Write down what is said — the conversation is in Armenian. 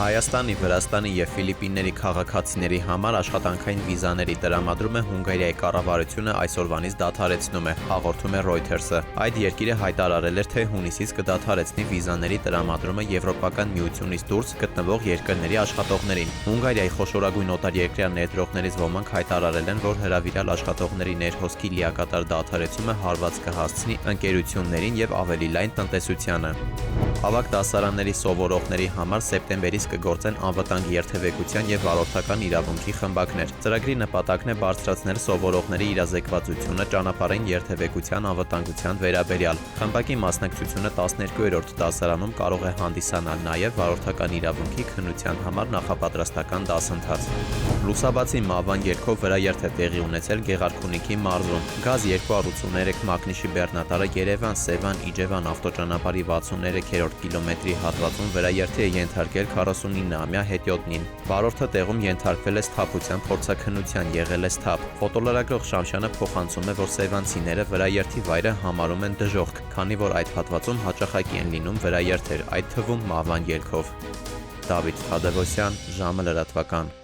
Հայաստանի, Վրաստանի և Ֆիլիպինների քաղաքացիների համար աշխատանքային վիզաների տրամադրումը Հունգարիայի կառավարությունը այսօրվանից դադարեցնում է, հաղորդում է Reuters-ը։ Այդ երկիրը հայտարարել էր, թե հունիսից կդադարեցնի վիզաների տրամադրումը Եվրոպական միությունից դուրս գտնվող երկրների աշխատողներին։ Հունգարիայի խոշորագույն օտարերկրյա ներդրողներից ոմանք հայտարարել են, որ հրավիրյալ աշխատողների ներհոսքի լիակատար դադարեցումը հարված կհասցնի ընկերություններին և ավելի լայն տնտեսությանը։ Ավագ դասարանների սովորողների համար սեպտեմբերից կգործեն անվտանգ երթևեկության և վարորդական իրավունքի խմբակներ։ Ծրագրի նպատակն է բարձրացնել սովորողների իրազեկվածությունը ճանապարհային երթևեկության անվտանգության վերաբերյալ։ Խմբակի մասնակցությունը 12-րդ դասարանում կարող է հանդիսանալ նաև վարորդական իրավունքի քննության համար նախապատրաստական դասընթաց։ Լուսաբացի Մավան երգով վրաերթ է տեղի ունեցել Գեղարքունիքի մարզում։ ԳԱԶ 283 մակնիշի բեռնատարը Երևան-Սևան-Իջևան ավտոճանապարհի 63-րդ կիլոմետրի հատվածում վրաերթի է ենթարկել 49-ամյա հետիոտնին։ Վարորդը տեղում ենթարկվել է սթափության փորձաքննության, եղել է սթափ։ Ֆոտոլրագրող Շամշյանը փոխանցում է, որ սևանցիները վրաերթի վայրը համարում են դժոխք, քանի որ այդ հատվածում հաճախակի են լինում վրաերթեր, այդ թվում Մավան երգով։ Դավիթ Թադևոսյան, ժամը լրատվական։